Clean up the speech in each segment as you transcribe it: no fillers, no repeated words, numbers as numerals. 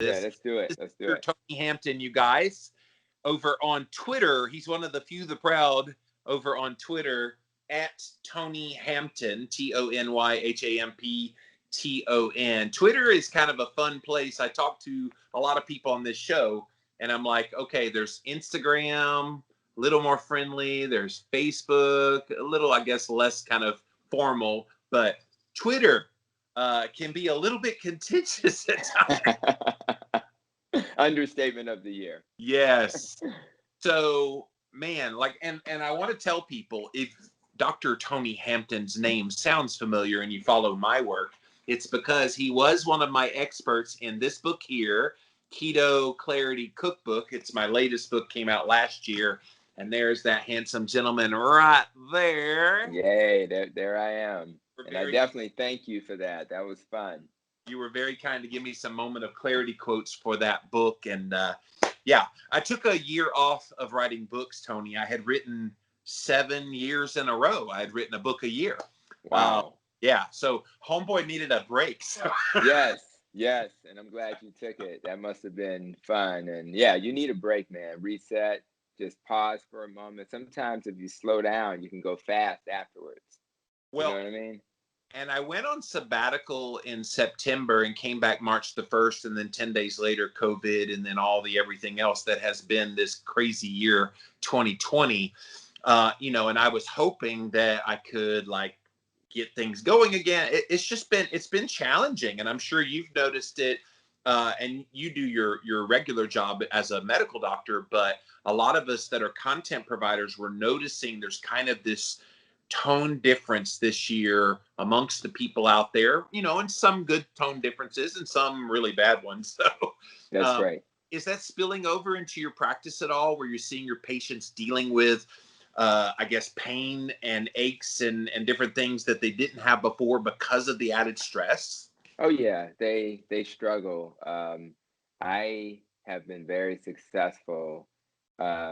Yeah, This let's do it. is Let's do Dr. it. Tony Hampton, you guys, over on Twitter. He's one of the few, the proud, over on Twitter at Tony Hampton, TonyHampton. Twitter is kind of a fun place. I talk to a lot of people on this show, and I'm like, okay, there's Instagram, a little more friendly. There's Facebook, a little, I guess, less kind of formal, but Twitter can be a little bit contentious at times. Understatement of the year. Yes. So, man, like, and I want to tell people, if Dr. Tony Hampton's name sounds familiar and you follow my work, it's because he was one of my experts in this book here, Keto Clarity Cookbook. It's my latest book, came out last year. And there's that handsome gentleman right there. Yay, there I am. We're And I very definitely thank you for that. That was fun. You were very kind to give me some moment of clarity quotes for that book. And yeah, I took a year off of writing books, Tony. I had written 7 years in a row. I had written a book a year. Uh, Wow. yeah, so Homeboy needed a break. So. Yes, yes. And I'm glad you took it. That must have been fun. And yeah, you need a break, man. Reset, just pause for a moment. Sometimes if you slow down, you can go fast afterwards. You know Well, what I mean? and I went on sabbatical in September and came back March the 1st. And then 10 days later, COVID, and then all the everything else that has been this crazy year, 2020. And I was hoping that I could like get things going again. It's been challenging, and I'm sure you've noticed it. And you do your regular job as a medical doctor, but a lot of us that are content providers were noticing there's kind of this tone difference this year amongst the people out there, and some good tone differences and some really bad ones. So, That's um, right. is that spilling over into your practice at all, where you're seeing your patients dealing with, I guess, pain and aches and different things that they didn't have before because of the added stress? Oh yeah, they struggle. I have been very successful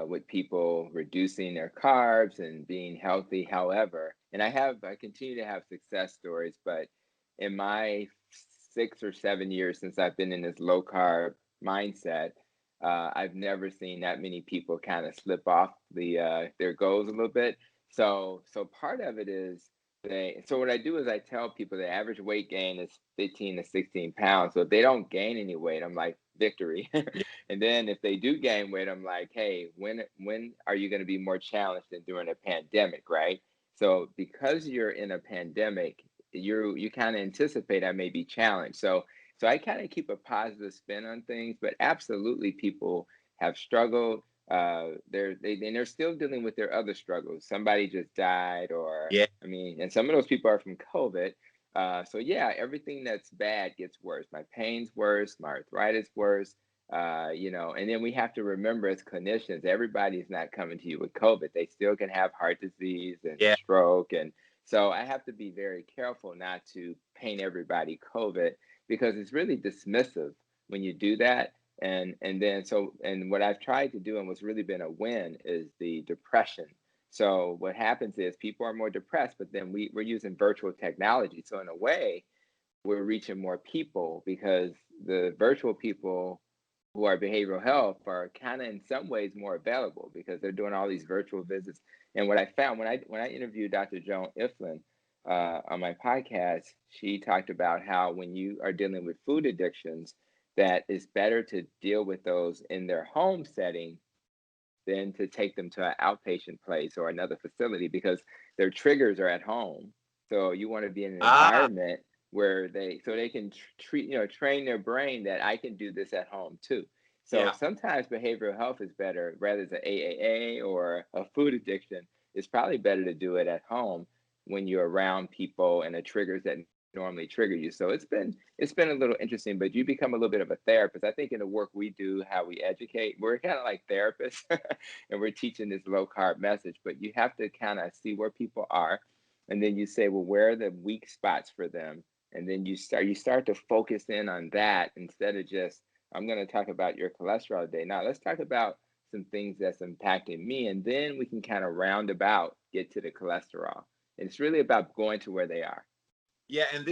with people reducing their carbs and being healthy. However, and I continue to have success stories, but in my 6 or 7 years since I've been in this low carb mindset, I've never seen that many people kind of slip off their goals a little bit. So part of it is so what I do is I tell people the average weight gain is 15 to 16 pounds. So if they don't gain any weight, I'm like, victory. Yeah. And then if they do gain weight, I'm like, hey, when are you going to be more challenged than during a pandemic, right? So because you're in a pandemic, you kind of anticipate I may be challenged. So I kind of keep a positive spin on things, but absolutely people have struggled. They're still dealing with their other struggles. Somebody just died, or Yeah. I mean, and some of those people are from COVID. So yeah, everything that's bad gets worse. My pain's worse, my arthritis worse. And then we have to remember as clinicians, everybody's not coming to you with COVID. They still can have heart disease and Yeah. stroke, and so I have to be very careful not to paint everybody COVID because it's really dismissive when you do that. And what I've tried to do and what's really been a win is the depression. So what happens is people are more depressed, but then we're using virtual technology. So in a way, we're reaching more people because the virtual people who are behavioral health are kind of in some ways more available because they're doing all these virtual visits. And what I found when I interviewed Dr. Joan Iflin on my podcast, she talked about how when you are dealing with food addictions, that it's better to deal with those in their home setting than to take them to an outpatient place or another facility because their triggers are at home. So you want to be in an Ah, environment where they can train their brain that I can do this at home too. So yeah. sometimes behavioral health is better, rather than AAA or a food addiction. It's probably better to do it at home when you're around people and the triggers that normally trigger you. So it's been a little interesting, but you become a little bit of a therapist. I think in the work we do, how we educate, we're kind of like therapists and we're teaching this low carb message, but you have to kind of see where people are. And then you say, well, where are the weak spots for them? And then you start to focus in on that instead of just, I'm going to talk about your cholesterol today. Now let's talk about some things that's impacting me. And then we can kind of roundabout get to the cholesterol. And it's really about going to where they are. Yeah, and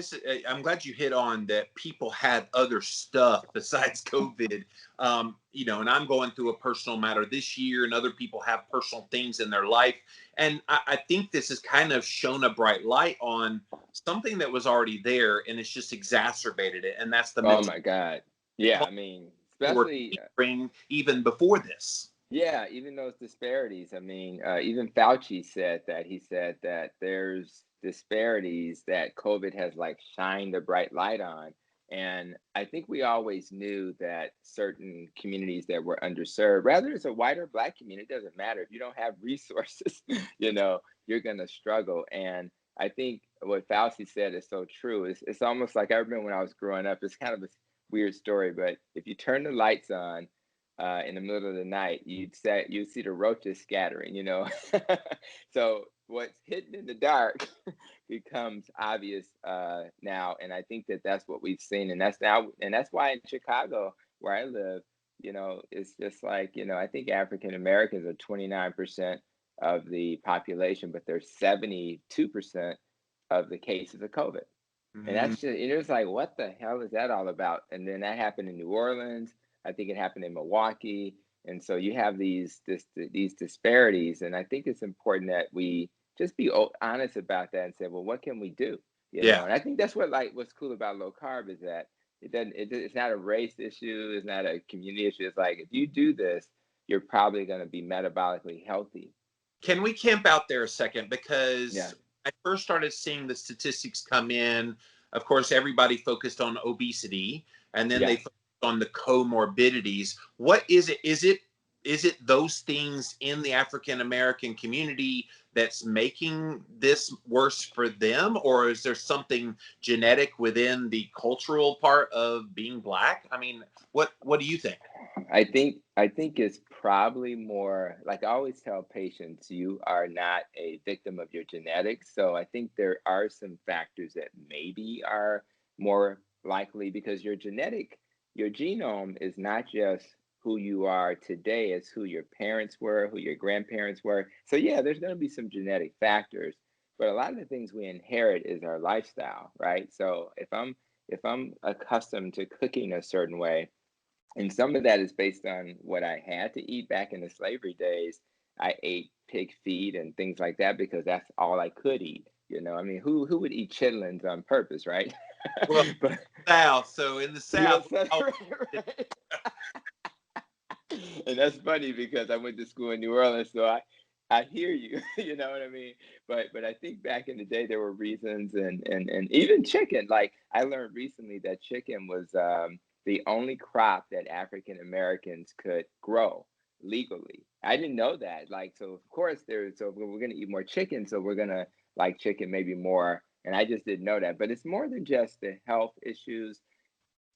I'm glad you hit on that people had other stuff besides COVID. And I'm going through a personal matter this year, and other people have personal things in their life. And I think this has kind of shone a bright light on something that was already there, and it's just exacerbated it. And that's the Oh mental my God. Yeah, health I mean, people were especially suffering even before this. yeah, even those disparities. I mean, even Fauci said that. He said that there's disparities that COVID has like shined a bright light on. And I think we always knew that certain communities that were underserved, rather it's a white or black community, it doesn't matter. If you don't have resources, you're going to struggle. And I think what Fauci said is so true. It's almost like I remember when I was growing up, it's kind of a weird story, but if you turn the lights on, in the middle of the night, you'd see the roaches scattering, So what's hidden in the dark becomes obvious now, and I think that that's what we've seen, and that's why in Chicago, where I live, it's just like I think African Americans are 29% of the population, but they're 72% of the cases of COVID. And Mhm. that's just, it was like, what the hell is that all about? And then that happened in New Orleans. I think it happened in Milwaukee. And so you have these disparities. And I think it's important that we just be honest about that and say, well, what can we do? Yeah. And I think that's what's cool about low carb is that it's not a race issue. It's not a community issue. It's like, if you do this, you're probably going to be metabolically healthy. Can we camp out there a second? Yeah. Because I first started seeing the statistics come in. Of course, everybody focused on obesity, and then they Yes. focused on the comorbidities. What is it? Is it those things in the African American community that's making this worse for them, or is there something genetic within the cultural part of being Black? I mean, what do you think? I think it's probably more like I always tell patients, you are not a victim of your genetics. So I think there are some factors that maybe are more likely because your genome is not just who you are today, it's who your parents were, who your grandparents were. So yeah, there's going to be some genetic factors, but a lot of the things we inherit is our lifestyle, right? So if I'm accustomed to cooking a certain way, and some of that is based on what I had to eat back in the slavery days. I ate pig feet and things like that because that's all I could eat. I mean, who would eat chitlins on purpose, right? Well, But South. So in the South, so, right. And that's funny because I went to school in New Orleans, so I hear you. You know what I mean? But I think back in the day there were reasons, and even chicken. Like I learned recently that chicken was the only crop that African Americans could grow legally. I didn't know that. Like so, of course so we're gonna eat more chicken, so we're gonna like chicken maybe more. And I just didn't know that. But it's more than just the health issues,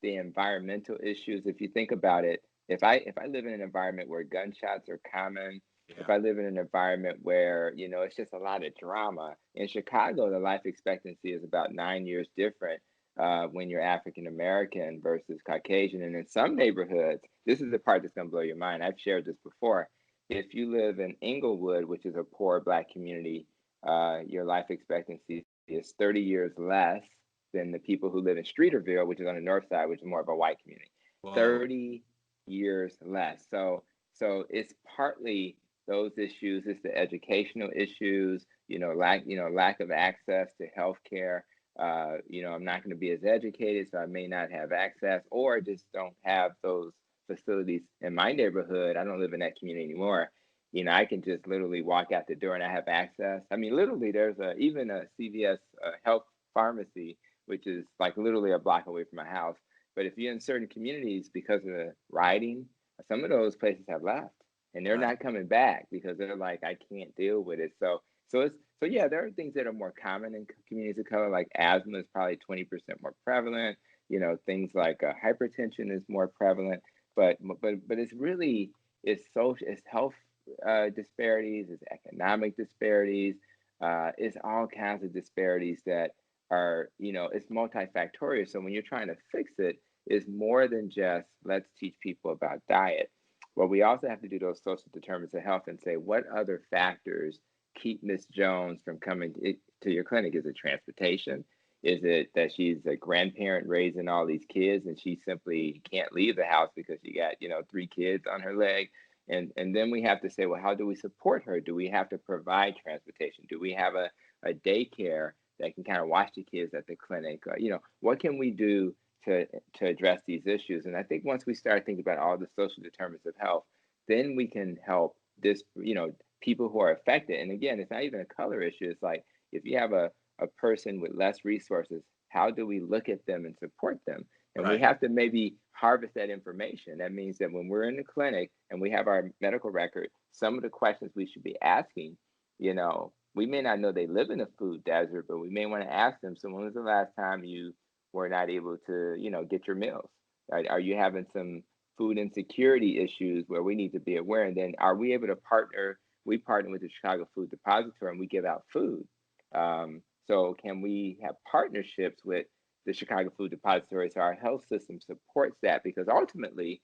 the environmental issues. If you think about it, if I live in an environment where gunshots are common, if yeah. I live in an environment where it's just a lot of drama. In Chicago, the life expectancy is about 9 years different when you're African American versus Caucasian. And in some neighborhoods, this is the part that's going to blow your mind. I've shared this before. If you live in Inglewood, which is a poor Black community, your life expectancy is 30 years less than the people who live in Streeterville, which is on the north side, which is more of a white community. Whoa. 30 years less. So it's partly those issues, it's the educational issues, lack of access to healthcare. I'm not going to be as educated, so I may not have access or just don't have those facilities in my neighborhood. I don't live in that community anymore. I can just literally walk out the door and I have access. I mean, literally, there's even a CVS health pharmacy, which is like literally a block away from my house. But if you're in certain communities, because of the rioting, some of those places have left and they're Right. not coming back because they're like, I can't deal with it. So yeah, there are things that are more common in communities of color, like asthma is probably 20% more prevalent. Things like hypertension is more prevalent, but it's health disparities, it's economic disparities, it's all kinds of disparities that are, it's multifactorial. So when you're trying to fix it, it's more than just let's teach people about diet. Well, we also have to do those social determinants of health and say what other factors keep Miss Jones from coming to your clinic. Is it transportation? Is it that she's a grandparent raising all these kids and she simply can't leave the house because she got, 3 kids on her leg? And then we have to say, well, how do we support her? Do we have to provide transportation? Do we have a daycare that can kind of watch the kids at the clinic? What can we do to address these issues? And I think once we start thinking about all the social determinants of health, then we can help this, people who are affected. And again, it's not even a color issue. It's like if you have a person with less resources, how do we look at them and support them? And we Right. have to maybe harvest that information. That means that when we're in the clinic and we have our medical record, some of the questions we should be asking, we may not know they live in a food desert, but we may want to ask them, so when was the last time you were not able to, get your meals? Are you having some food insecurity issues where we need to be aware? And then are we able to partner? We partner with the Chicago Food Depository and we give out food. So can we have partnerships with the Chicago Food Depository so our health system supports that? Because ultimately,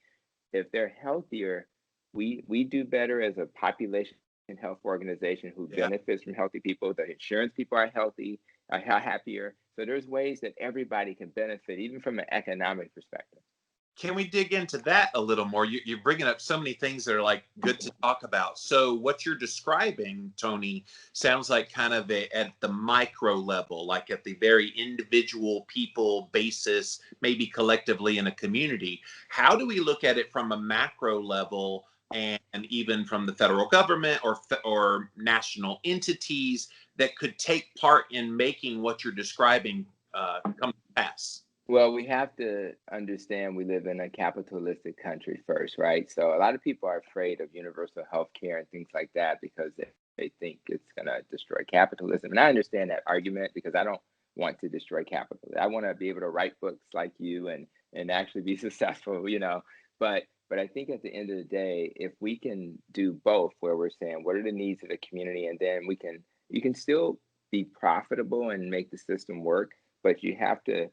if they're healthier, we do better as a population health organization who Yeah. benefits from healthy people. The insurance people are healthy, are happier. So there's ways that everybody can benefit, even from an economic perspective. Can we dig into that a little more? You're bringing up so many things that are like good to talk about. So what you're describing, Tony, sounds like kind of at the micro level, like at the very individual people basis, maybe collectively in a community. How do we look at it from a macro level, and even from the federal government or national entities that could take part in making what you're describing come to pass? Well, we have to understand we live in a capitalistic country first, right? So a lot of people are afraid of universal health care and things like that because they think it's going to destroy capitalism. And I understand that argument because I don't want to destroy capitalism. I want to be able to write books like you and actually be successful. But I think at the end of the day, if we can do both, where we're saying what are the needs of the community, and then you can still be profitable and make the system work, but you have to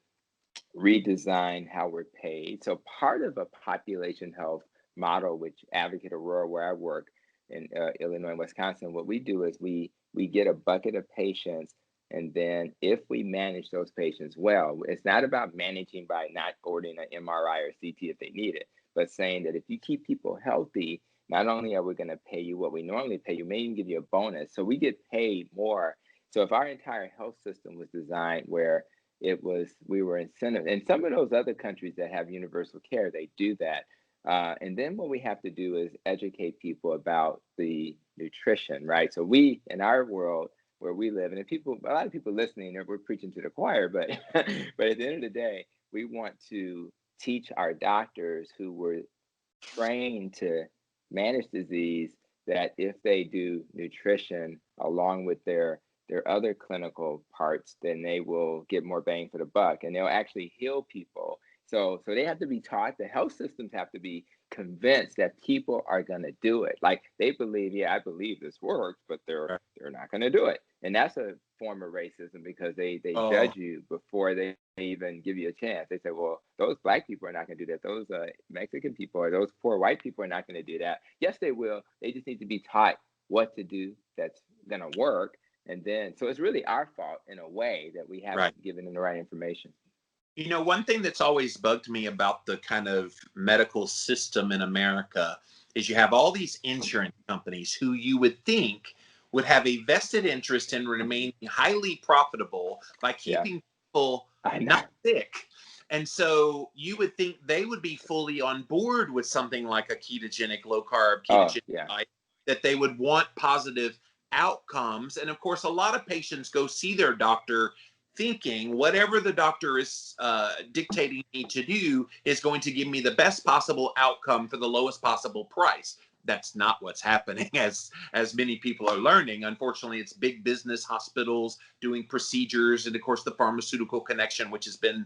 redesign how we're paid. So part of a population health model, which Advocate Aurora, where I work in Illinois and Wisconsin, what we do is we get a bucket of patients, and then if we manage those patients well, it's not about managing by not ordering an MRI or CT if they need it, but saying that if you keep people healthy, not only are we going to pay you what we normally pay you, may even give you a bonus. So we get paid more. So if our entire health system was designed where we were incentive, and some of those other countries that have universal care, they do that. And then what we have to do is educate people about the nutrition, right? So we, in our world where we live, and if a lot of people listening, we're preaching to the choir, but but at the end of the day, we want to teach our doctors who were trained to manage disease that if they do nutrition along with their other clinical parts, then they will get more bang for the buck and they'll actually heal people. So they have to be taught, the health systems have to be convinced that people are going to do it. Like they believe, yeah, I believe this works, but they're not going to do it. And that's a form of racism because they Oh, judge you before they even give you a chance. They say, well, those black people are not going to do that. Those Mexican people or those poor white people are not going to do that. Yes, they will. They just need to be taught what to do that's going to work. And then, so it's really our fault in a way that we right. haven't given them the right information. One thing that's always bugged me about the kind of medical system in America is you have all these insurance companies who you would think would have a vested interest in remaining highly profitable by Yeah, keeping people I know. not sick. And so you would think they would be fully on board with something like a ketogenic, low carb, Oh, ketogenic yeah. diet, that they would want positive outcomes. And of course, a lot of patients go see their doctor thinking whatever the doctor is dictating me to do is going to give me the best possible outcome for the lowest possible price. That's not what's happening, as many people are learning. Unfortunately, it's big business hospitals doing procedures, and of course the pharmaceutical connection, which has been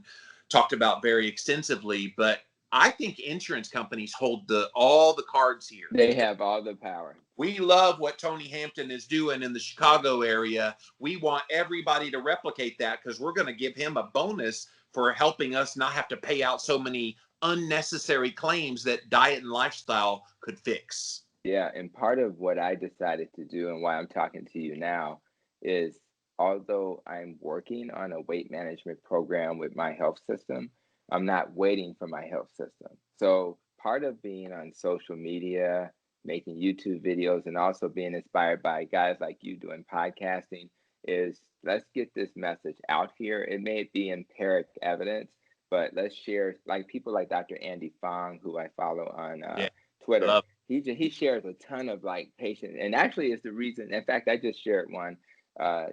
talked about very extensively. But I think insurance companies hold all the cards here. They have all the power. We love what Tony Hampton is doing in the Chicago area. We want everybody to replicate that because we're going to give him a bonus for helping us not have to pay out so many unnecessary claims that diet and lifestyle could fix. Yeah, and part of what I decided to do and why I'm talking to you now is although I'm working on a weight management program with my health system, I'm not waiting for my health system. So part of being on social media, making YouTube videos, and also being inspired by guys like you doing podcasting is let's get this message out here. It may be empiric evidence, but let's share, like people like Dr. Andy Fong, who I follow on Yeah, Twitter. love. He shares a ton of like patient, and actually is the reason. In fact, I just shared one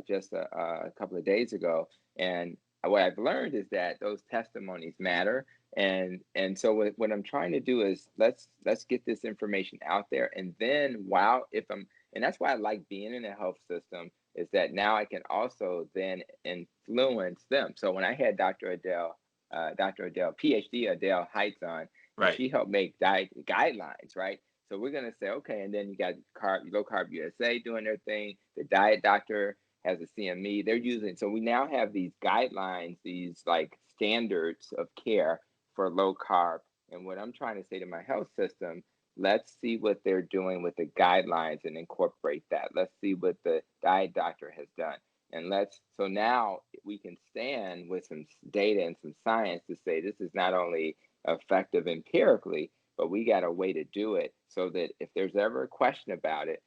just a couple of days ago, and what I've learned is that those testimonies matter. And so what I'm trying to do is let's get this information out there, and then wow, if I'm and that's why I like being in a health system is that now I can also then influence them. So when I had Dr. Adele, PhD Adele Heights on, and Right. she helped make diet guidelines, right? So we're gonna say, okay, and then you got Low Carb USA doing their thing. The Diet Doctor has a CME. They're using, so we now have these guidelines, these like standards of care for low carb. And what I'm trying to say to my health system, let's see what they're doing with the guidelines and incorporate that. Let's see what the Diet Doctor has done. And so now we can stand with some data and some science to say this is not only effective empirically, but we got a way to do it so that if there's ever a question about it,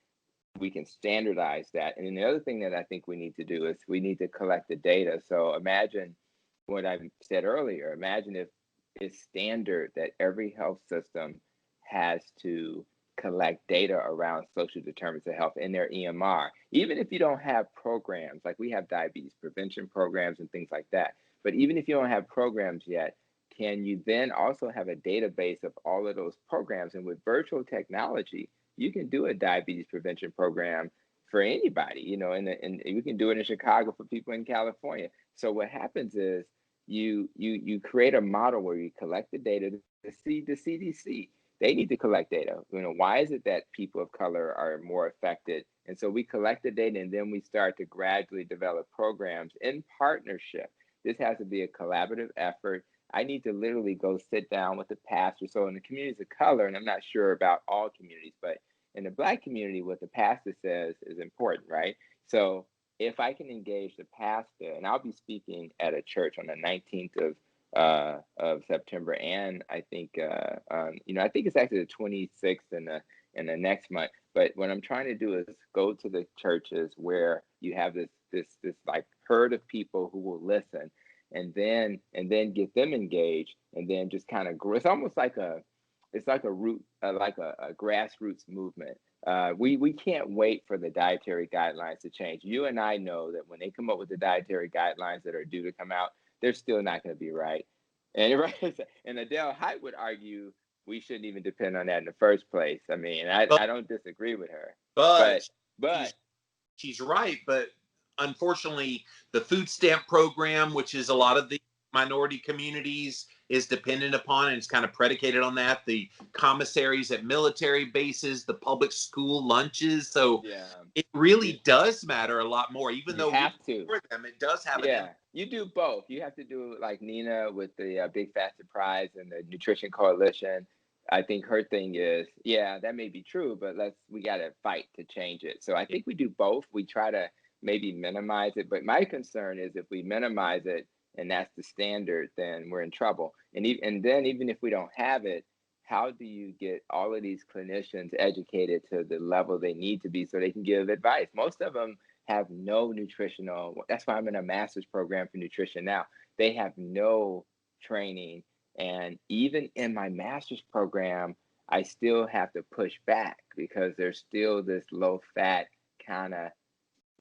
we can standardize that. And then the other thing that I think we need to do is we need to collect the data. So imagine what I said earlier. Imagine if it's standard that every health system has to collect data around social determinants of health in their EMR, even if you don't have programs, like we have diabetes prevention programs and things like that. But even if you don't have programs yet, can you then also have a database of all of those programs? And with virtual technology, you can do a diabetes prevention program for anybody, and we can do it in Chicago for people in California. So what happens is you create a model where you collect the data. The CDC, they need to collect data. Why is it that people of color are more affected? And so we collect the data, and then we start to gradually develop programs in partnership. This has to be a collaborative effort. I need to literally go sit down with the pastor. So in the communities of color, and I'm not sure about all communities, but in the Black community, what the pastor says is important, right? So if I can engage the pastor, and I'll be speaking at a church on the 19th of September, and I think I think it's actually the 26th in the next month. But what I'm trying to do is go to the churches where you have this like herd of people who will listen, and then get them engaged, and then just kind of grow. It's like a root, like a grassroots movement. We can't wait for the dietary guidelines to change. You and I know that when they come up with the dietary guidelines that are due to come out, they're still not going to be right. And right, and Adele Height would argue we shouldn't even depend on that in the first place. I mean, But I don't disagree with her, but but she's but she's right. But unfortunately, the food stamp program, which is a lot of the minority communities, is dependent upon, and it's kind of predicated on that. The commissaries at military bases, the public school lunches. So yeah, it you really does matter a lot more, even you though we have to. support them. It does have an Yeah, impact. you do both. You have to do like Nina with the Big Fat Surprise and the Nutrition Coalition. I think her thing is, yeah, that may be true, but we got to fight to change it. So I think we do both. We try to maybe minimize it, but my concern is if we minimize it and that's the standard, then we're in trouble. And then even if we don't have it, how do you get all of these clinicians educated to the level they need to be so they can give advice? Most of them have no nutritional. That's why I'm in a master's program for nutrition now. They have no training. And even in my master's program, I still have to push back because there's still this low fat kind of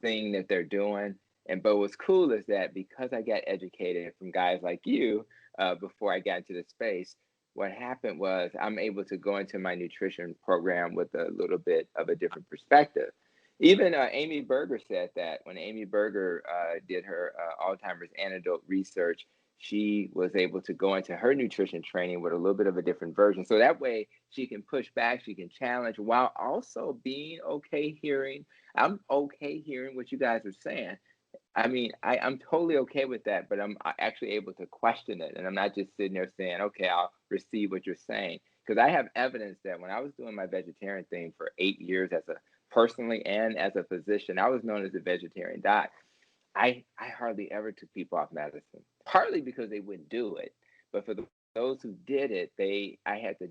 thing that they're doing. But what's cool is that because I got educated from guys like you before I got into the space, what happened was I'm able to go into my nutrition program with a little bit of a different perspective. Even Amy Berger said that when Amy Berger did her Alzheimer's antidote research, she was able to go into her nutrition training with a little bit of a different version. So that way she can push back, she can challenge while also being okay hearing. I'm okay hearing what you guys are saying. I mean, I'm totally okay with that, but I'm actually able to question it. And I'm not just sitting there saying, okay, I'll receive what you're saying. Because I have evidence that when I was doing my vegetarian thing for 8 years personally and as a physician, I was known as a vegetarian doc. I hardly ever took people off medicine, partly because they wouldn't do it, but for those who did it, I had to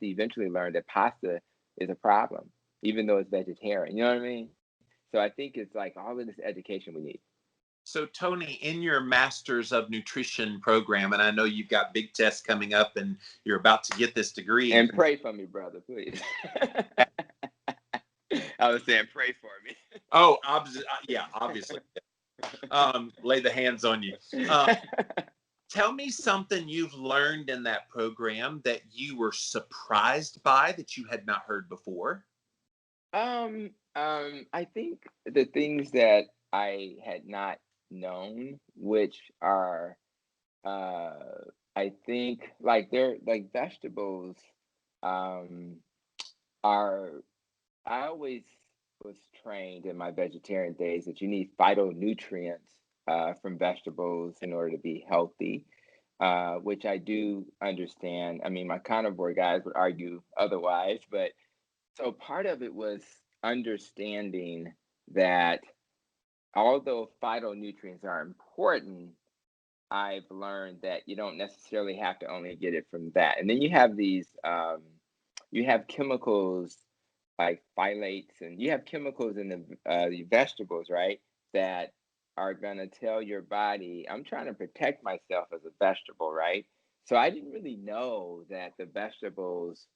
eventually learn that pasta is a problem, even though it's vegetarian. You know what I mean? So I think it's like all of this education we need. So, Tony, in your Masters of Nutrition program, and I know you've got big tests coming up and you're about to get this degree. And pray for me, brother, please. I was saying, pray for me. Oh, yeah, obviously. Lay the hands on you. Tell me something you've learned in that program that you were surprised by that you had not heard before. I think the things that I had not known, which are, I think, like they're like vegetables, um, are. I always was trained in my vegetarian days that you need phytonutrients from vegetables in order to be healthy, which I do understand. I mean, my carnivore guys would argue otherwise, but so part of it was understanding that although phytonutrients are important, I've learned that you don't necessarily have to only get it from that. And then you have you have chemicals like phthalates, and you have chemicals in the vegetables, right? That are gonna tell your body, I'm trying to protect myself as a vegetable, right? So I didn't really know that the vegetables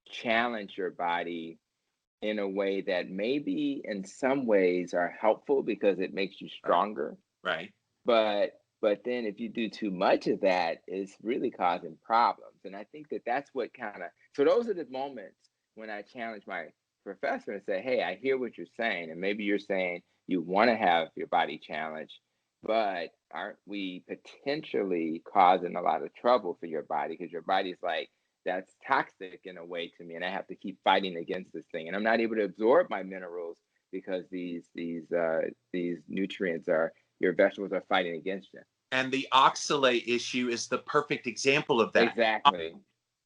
challenge your body in a way that maybe in some ways are helpful because it makes you Right. stronger. Right. But then if you do too much of that, it's really causing problems. And I think that that's what kind of, so those are the moments when I challenge my professor and say, hey, I hear what you're saying. And maybe you're saying you want to have your body challenged, but aren't we potentially causing a lot of trouble for your body? Because your body's like, that's toxic in a way to me. And I have to keep fighting against this thing. And I'm not able to absorb my minerals because these nutrients are, your vegetables are fighting against you. And the oxalate issue is the perfect example of that. Exactly.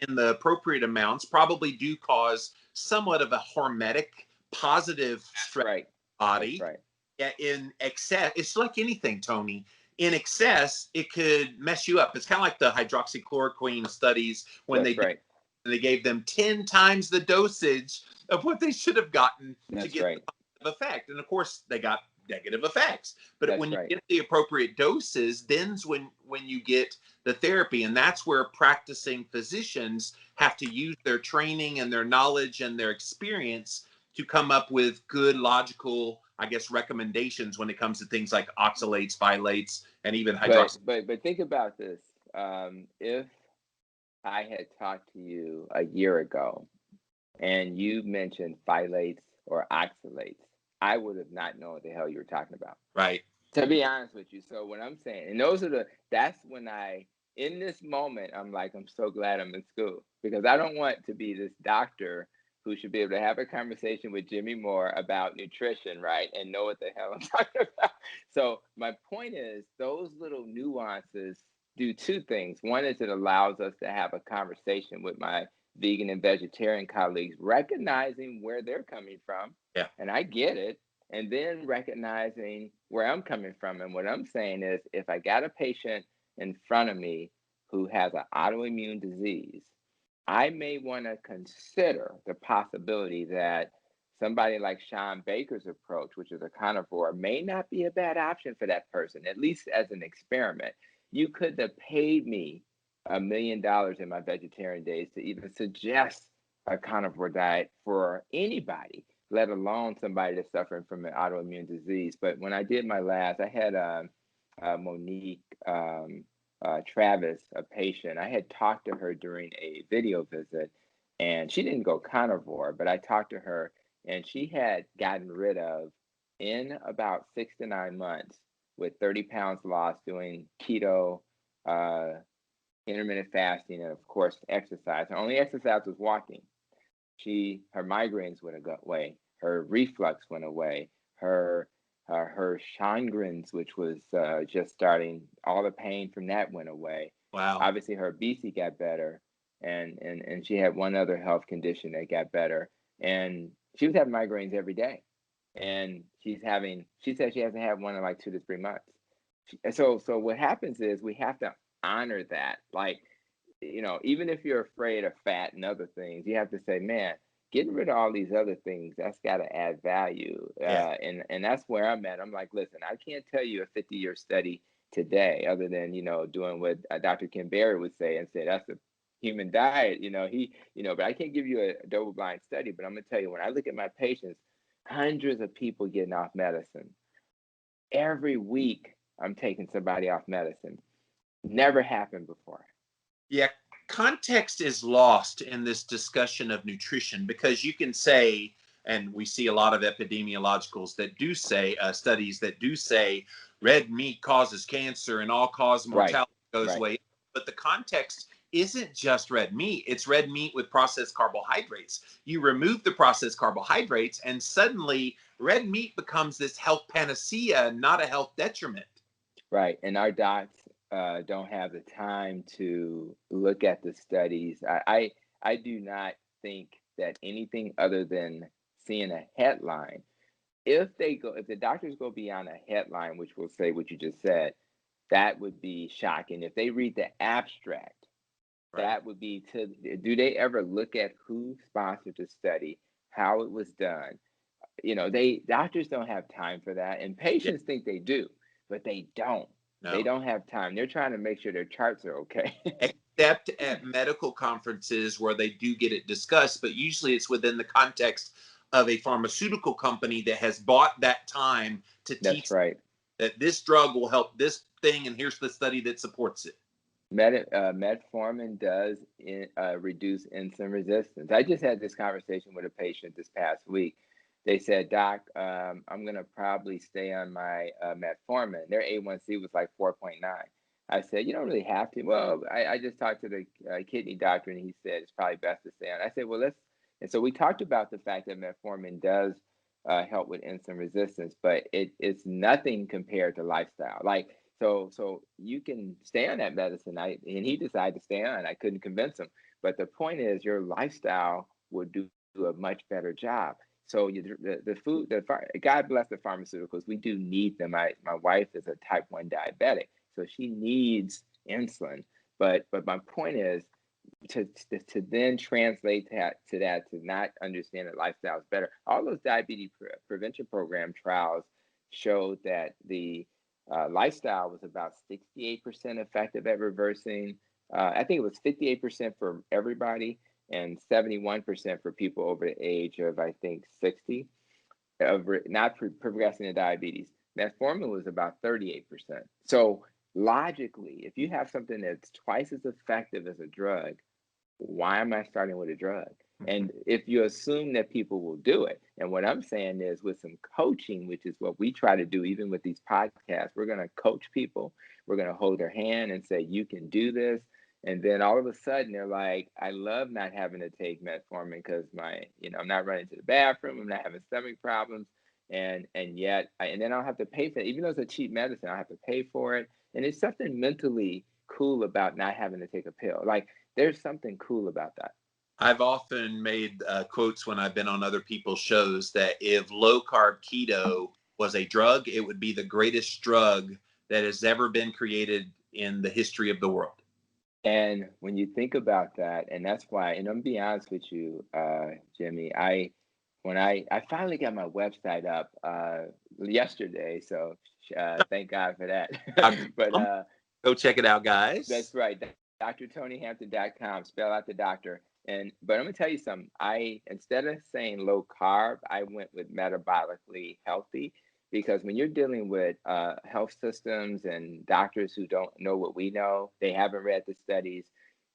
In the appropriate amounts, probably do cause somewhat of a hormetic positive That's stress right. That's body. right. In excess, it's like anything, Tony. In excess, it could mess you up. It's kind of like the hydroxychloroquine studies when That's right. they gave them 10 times the dosage of what they should have gotten to That's get right. the positive effect. And of course, they got negative effects. But That's when you right. get the appropriate doses, then's when you get the therapy. And that's where practicing physicians have to use their training and their knowledge and their experience to come up with good, logical, I guess, recommendations when it comes to things like oxalates, phthalates, and even hydroxy. But think about this. If I had talked to you a year ago and you mentioned phthalates or oxalates, I would have not known what the hell you were talking about. Right. To be honest with you. So what I'm saying, and that's when in this moment, I'm like, I'm so glad I'm in school because I don't want to be this doctor who should be able to have a conversation with Jimmy Moore about nutrition, right? And know what the hell I'm talking about. So my point is those little nuances do two things. One is it allows us to have a conversation with my vegan and vegetarian colleagues, recognizing where they're coming from. Yeah. And I get it, and then recognizing where I'm coming from. And what I'm saying is, if I got a patient in front of me who has an autoimmune disease, I may want to consider the possibility that somebody like Sean Baker's approach, which is a carnivore, may not be a bad option for that person, at least as an experiment. You could have paid me $1 million in my vegetarian days to even suggest a carnivore diet for anybody, let alone somebody that's suffering from an autoimmune disease. But when I did my last, I had Monique Travis, a patient. I had talked to her during a video visit, and she didn't go carnivore, but I talked to her, and she had gotten rid of, in about 6 to 9 months, with 30 pounds lost, doing keto, uh, intermittent fasting, and of course, exercise. Her only exercise was walking. Her migraines went away, her reflux went away, her Sjogren's, which was just starting, all the pain from that went away. Wow. Obviously, her obesity got better, and she had one other health condition that got better, and she was having migraines every day. and she said she hasn't had one in like 2 to 3 months. So what happens is we have to honor that. Like, even if you're afraid of fat and other things, you have to say, man, getting rid of all these other things, that's got to add value. Yeah. And that's where I'm at. I'm like, listen, I can't tell you a 50-year study today, other than, doing what Dr. Ken Berry would say and say that's a human diet. But I can't give you a double-blind study. But I'm gonna tell you, when I look at my patients, hundreds of people getting off medicine every week. I'm taking somebody off medicine. Never happened before. Yeah, context is lost in this discussion of nutrition because you can say, and we see a lot of epidemiologicals that do say, studies that do say red meat causes cancer and all cause Right, mortality goes right. away. But the context isn't just red meat, it's red meat with processed carbohydrates. You remove the processed carbohydrates, and suddenly red meat becomes this health panacea, not a health detriment. Right. And our docs don't have the time to look at the studies. I do not think that anything other than seeing a headline, if the doctors go beyond a headline, which will say what you just said, that would be shocking. If they read the abstract, Right. that would be do they ever look at who sponsored the study, how it was done? Doctors don't have time for that, and Yeah. patients think they do, but they don't. They No. don't have time. They're trying to make sure their charts are okay. Except at medical conferences where they do get it discussed, but usually it's within the context of a pharmaceutical company that has bought that time to That's teach right. that this drug will help this thing, and here's the study that supports it. Metformin does reduce insulin resistance. I just had this conversation with a patient this past week. They said, Doc, I'm going to probably stay on my metformin. Their A1C was like 4.9. I said, you don't really have to. Well, I just talked to the kidney doctor, and he said it's probably best to stay on. I said, well, let's. And so we talked about the fact that metformin does help with insulin resistance, but it's nothing compared to lifestyle. Like, so you can stay on that medicine. And he decided to stay on. I couldn't convince him. But the point is, your lifestyle would do a much better job. So the food, God bless the pharmaceuticals. We do need them. My wife is a type 1 diabetic, so she needs insulin. But my point is, to then translate that to not understand that lifestyle is better. All those diabetes prevention program trials showed that the lifestyle was about 68% effective at reversing. I think it was 58% for everybody and 71% for people over the age of, I think, 60, of not progressing to diabetes. Metformin was about 38%. So logically, if you have something that's twice as effective as a drug, why am I starting with a drug? And if you assume that people will do it, and what I'm saying is with some coaching, which is what we try to do, even with these podcasts, we're going to coach people. We're going to hold their hand and say, you can do this. And then all of a sudden they're like, I love not having to take metformin because I'm not running to the bathroom. I'm not having stomach problems. And yet, and then I'll have to pay for it. Even though it's a cheap medicine, I'll have to pay for it. And it's something mentally cool about not having to take a pill. Like, there's something cool about that. I've often made quotes when I've been on other people's shows that if low carb keto was a drug, it would be the greatest drug that has ever been created in the history of the world. And when you think about that, and that's why, and I'm gonna be honest with you, Jimmy, when I finally got my website up yesterday, so thank God for that. But Go check it out, guys. that's right, drtonyhampton.com. Spell out the doctor. But I'm gonna tell you something. Instead of saying low carb, I went with metabolically healthy, because when you're dealing with health systems and doctors who don't know what we know, they haven't read the studies,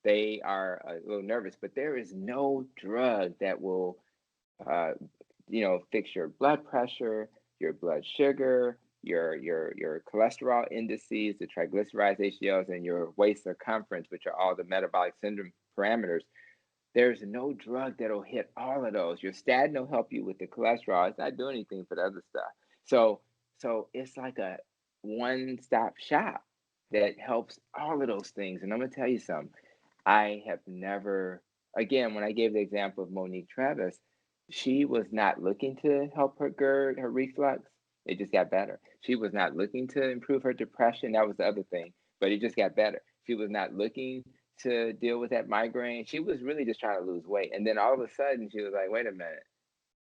they are a little nervous. But there is no drug that will uh, fix your blood pressure, your blood sugar, your cholesterol indices, the triglycerides, HDLs, and your waist circumference, which are all the metabolic syndrome parameters. There's no drug that'll hit all of those. Your statin will help you with the cholesterol. It's not doing anything for the other stuff. So it's like a one-stop shop that helps all of those things. And I'm gonna tell you something. I have never, again, when I gave the example of Monique Travis, She was not looking to help her GERD, her reflux. It just got better. She was not looking to improve her depression. That was the other thing, but it just got better. She was not looking to deal with that migraine. She was really just trying to lose weight. And then all of a sudden, she was like, wait a minute,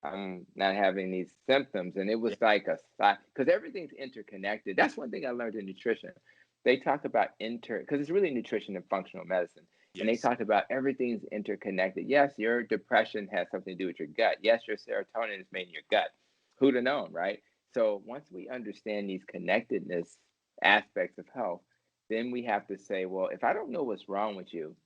I'm not having these symptoms. And it Yeah. was like a sign, because everything's interconnected. That's one thing I learned in nutrition. They talk about because it's really nutrition and functional medicine. And they Yes. talked about everything's interconnected. Yes, your depression has something to do with your gut. Yes, your serotonin is made in your gut. Who'd have known, right? So once we understand these connectedness aspects of health, then we have to say, well, if I don't know what's wrong with you,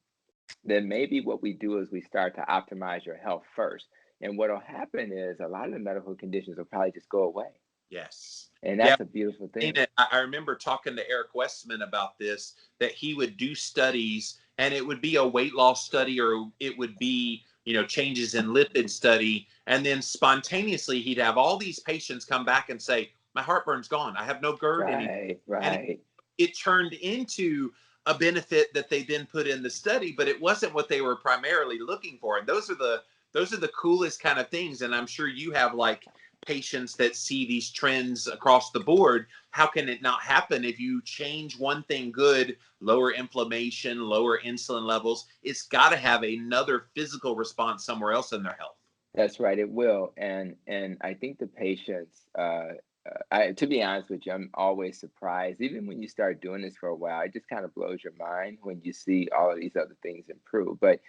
then maybe what we do is we start to optimize your health first. And what will happen is a lot of the medical conditions will probably just go away. Yes. And Yeah. that's a beautiful thing. I remember talking to Eric Westman about this, that he would do studies and it would be a weight loss study or it would be, changes in lipid study. And then spontaneously he'd have all these patients come back and say, my heartburn's gone. I have no GERD anymore. Right, And right. it turned into a benefit that they then put in the study, but it wasn't what they were primarily looking for. And those are the coolest kind of things. And I'm sure you have like patients that see these trends across the board. How can it not happen if you change one thing good, lower inflammation, lower insulin levels? It's got to have another physical response somewhere else in their health. That's right, it will. And I think the patients, to be honest with you, I'm always surprised. Even when you start doing this for a while, it just kind of blows your mind when you see all of these other things improve. But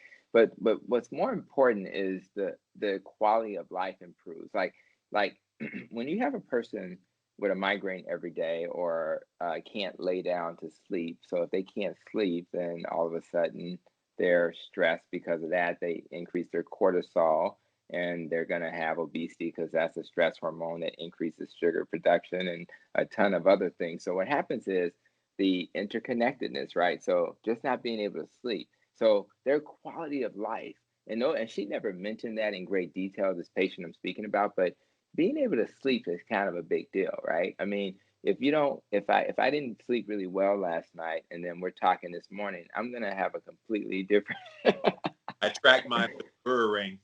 what's more important is the quality of life improves. Like when you have a person with a migraine every day or can't lay down to sleep. So if they can't sleep, then all of a sudden they're stressed because of that. They increase their cortisol and they're going to have obesity because that's a stress hormone that increases sugar production and a ton of other things. So what happens is the interconnectedness, right? So just not being able to sleep. So their quality of life, and no, and she never mentioned that in great detail, this patient I'm speaking about, but being able to sleep is kind of a big deal, right? I mean, if you don't, if I didn't sleep really well last night, and then we're talking this morning, I'm gonna have a completely different. I track mine with Oura Ring.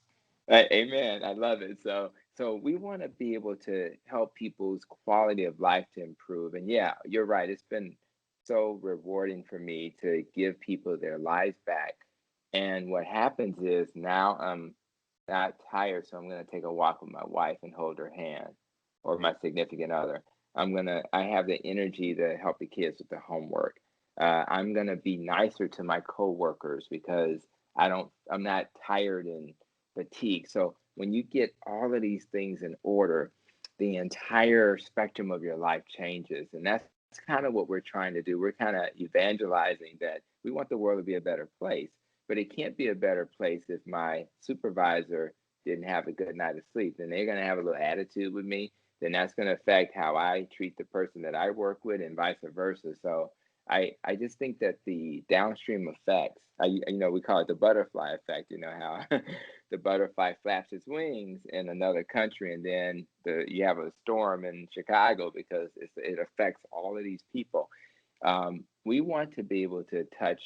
Amen. I love it. So we want to be able to help people's quality of life to improve. And yeah, you're right. It's been so rewarding for me to give people their lives back. And what happens is now I'm not tired, so I'm going to take a walk with my wife and hold her hand, or my significant other. I have the energy to help the kids with the homework. I'm going to be nicer to my coworkers because I'm not tired and fatigue. So when you get all of these things in order, the entire spectrum of your life changes. And that's kind of what we're trying to do. We're kind of evangelizing that we want the world to be a better place, but it can't be a better place if my supervisor didn't have a good night of sleep. Then they're going to have a little attitude with me. Then that's going to affect how I treat the person that I work with and vice versa. So I just think that the downstream effects, we call it the butterfly effect, how the butterfly flaps its wings in another country, and then you have a storm in Chicago because it affects all of these people. We want to be able to touch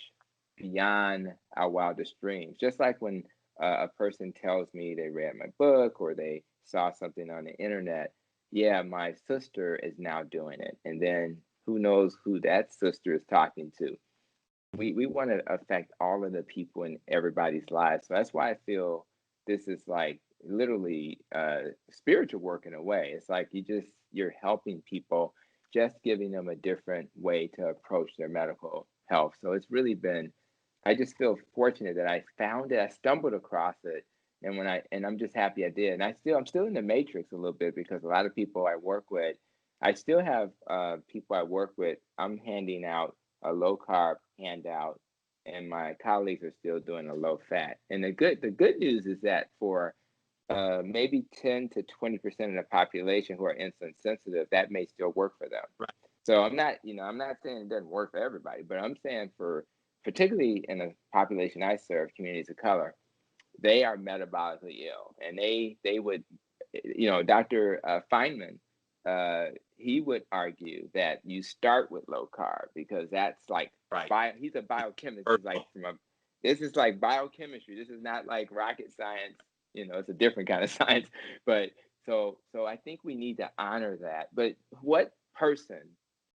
beyond our wildest dreams, just like when a person tells me they read my book or they saw something on the internet. Yeah, my sister is now doing it, and then who knows who that sister is talking to. We want to affect all of the people in everybody's lives. So that's why I feel this is like literally spiritual work in a way. It's like you're helping people, just giving them a different way to approach their medical health. So it's really been, I just feel fortunate that I found it. I stumbled across it. And I'm just happy I did. And I'm still in the matrix a little bit because a lot of people I work with, I still have people I work with. I'm handing out a low carb handout, and my colleagues are still doing a low fat. And the good news is that for maybe 10 to 20% of the population who are insulin sensitive, that may still work for them. Right. So I'm not saying it doesn't work for everybody, but I'm saying for particularly in the population I serve, communities of color, they are metabolically ill, and they would, Dr. Feynman, he would argue that you start with low carb because that's like Right. he's a biochemist. He's like this is like biochemistry. This is not like rocket science. it's a different kind of science. But so I think we need to honor that. But what person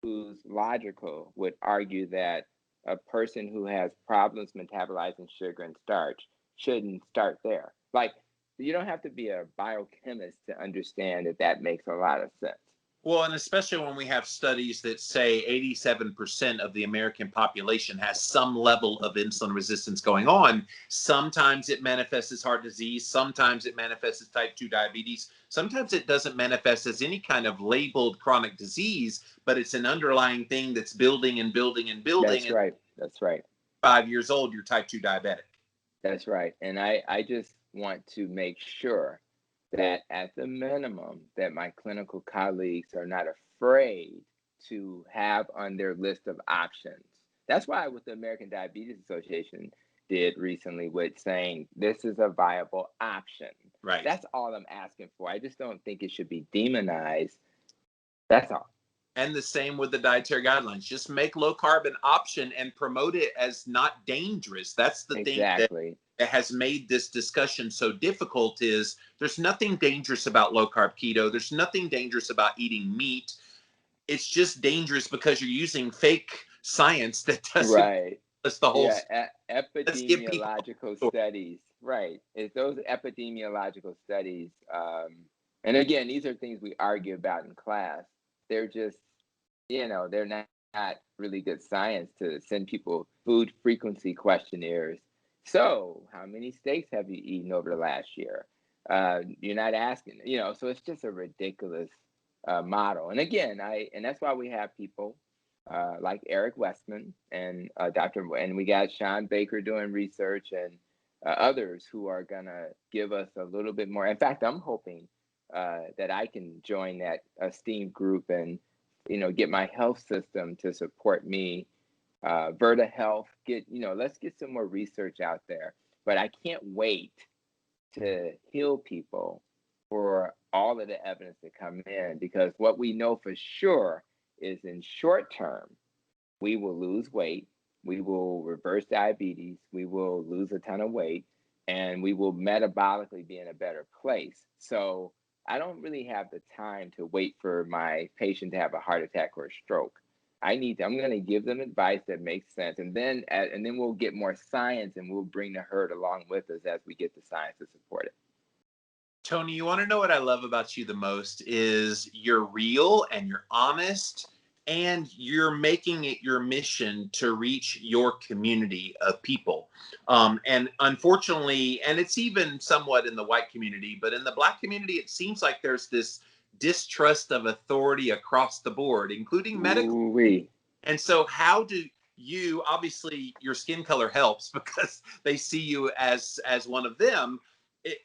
who's logical would argue that a person who has problems metabolizing sugar and starch shouldn't start there? Like, you don't have to be a biochemist to understand that that makes a lot of sense. Well, and especially when we have studies that say 87% of the American population has some level of insulin resistance going on. Sometimes it manifests as heart disease. Sometimes it manifests as type 2 diabetes. Sometimes it doesn't manifest as any kind of labeled chronic disease, but it's an underlying thing that's building and building and building. That's right. That's right. 5 years old, you're type 2 diabetic. That's right. And I just want to make sure that at the minimum that my clinical colleagues are not afraid to have on their list of options. That's why what the American Diabetes Association did recently with saying this is a viable option. Right. That's all I'm asking for. I just don't think it should be demonized. That's all. And the same with the dietary guidelines. Just make low carb an option and promote it as not dangerous. That's the thing that has made this discussion so difficult. Is there's nothing dangerous about low carb keto. There's nothing dangerous about eating meat. It's just dangerous because you're using fake science that doesn't. Right. That's the whole. Yeah, epidemiological studies. Right. It's those epidemiological studies. And again, these are things we argue about in class. They're just, they're not really good science to send people food frequency questionnaires. So, how many steaks have you eaten over the last year? You're not asking, so it's just a ridiculous model. And again, and that's why we have people like Eric Westman and and we got Sean Baker doing research and others who are gonna give us a little bit more. In fact, I'm hoping that I can join that esteemed group and get my health system to support me. Verta Health, let's get some more research out there. But I can't wait to heal people for all of the evidence to come in, because what we know for sure is in short term, we will lose weight, we will reverse diabetes, we will lose a ton of weight, and we will metabolically be in a better place. So I don't really have the time to wait for my patient to have a heart attack or a stroke. I'm going to give them advice that makes sense, and then we'll get more science, and we'll bring the herd along with us as we get the science to support it. Tony, you want to know what I love about you the most is you're real and you're honest, and you're making it your mission to reach your community of people. And unfortunately, and it's even somewhat in the white community, but in the Black community, it seems like there's this distrust of authority across the board, including medical. Ooh-wee. And so how do you, obviously your skin color helps because they see you as one of them.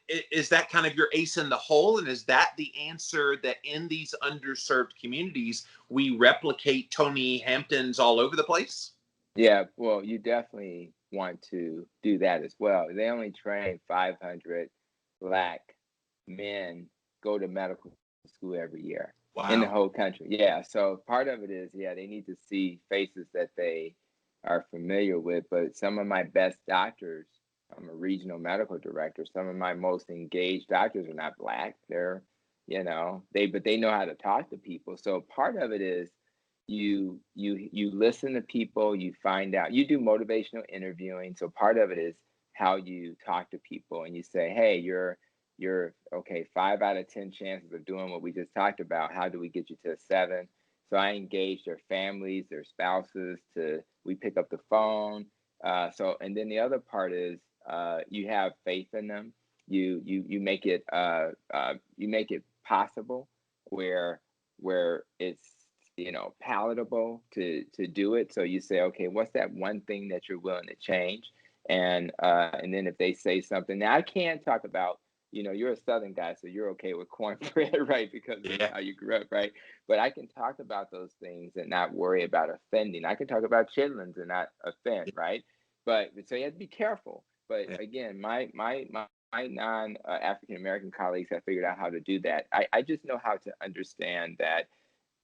Is that kind of your ace in the hole? And is that the answer, that in these underserved communities, we replicate Tony Hamptons all over the place? Yeah, well, you definitely want to do that as well. They only train 500 Black men go to medical school every year. Wow. In the whole country. Yeah, so part of it is, they need to see faces that they are familiar with. But some of my best doctors, I'm a regional medical director, some of my most engaged doctors are not Black. They're, but they know how to talk to people. So part of it is you listen to people, you find out, you do motivational interviewing. So part of it is how you talk to people, and you say, hey, you're okay, 5 out of 10 chances of doing what we just talked about. How do we get you to a 7? So I engage their families, their spouses, we pick up the phone. And then the other part is you have faith in them. You make it possible where it's palatable to do it. So you say, okay, what's that one thing that you're willing to change? And then if they say something, now I can talk about, you're a Southern guy, so you're okay with cornbread, right? Because of how you grew up, right? But I can talk about those things and not worry about offending. I can talk about chitlins and not offend, right? But so you have to be careful. But again, my non African American colleagues have figured out how to do that. I just know how to understand that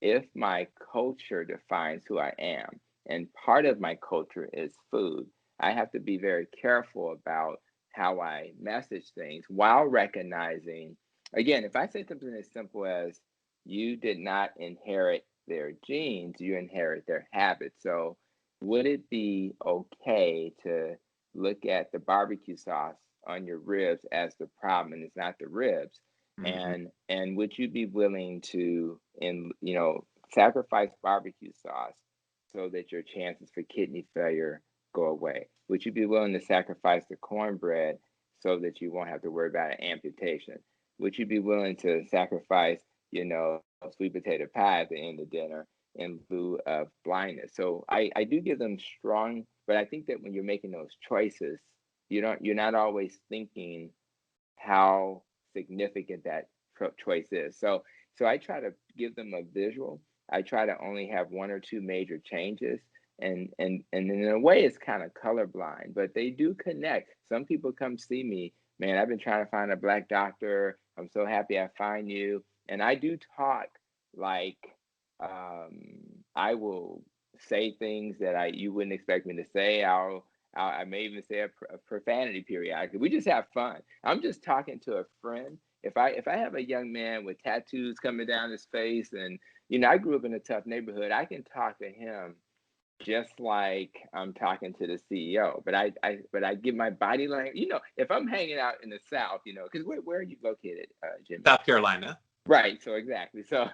if my culture defines who I am, and part of my culture is food, I have to be very careful about how I message things while recognizing, again, if I say something as simple as you did not inherit their genes, you inherit their habits. So would it be okay to look at the barbecue sauce on your ribs as the problem and it's not the ribs? Mm-hmm. And would you be willing to sacrifice barbecue sauce so that your chances for kidney failure go away? Would you be willing to sacrifice the cornbread so that you won't have to worry about an amputation? Would you be willing to sacrifice, sweet potato pie at the end of dinner in lieu of blindness? So I do give them strong, but I think that when you're making those choices, you're not always thinking how significant that choice is. So I try to give them a visual. I try to only have one or two major changes, and in a way it's kind of colorblind, but they do connect. Some people come see me, man, I've been trying to find a black doctor. I'm so happy I find you. And I do talk like I will say things that you wouldn't expect me to say. I may even say a profanity periodically. We just have fun. I'm just talking to a friend. If I have a young man with tattoos coming down his face, and I grew up in a tough neighborhood, I can talk to him just like I'm talking to the CEO. But I give my body language. If I'm hanging out in the South, because where are you located, Jimmy? South Carolina. Right. So exactly. So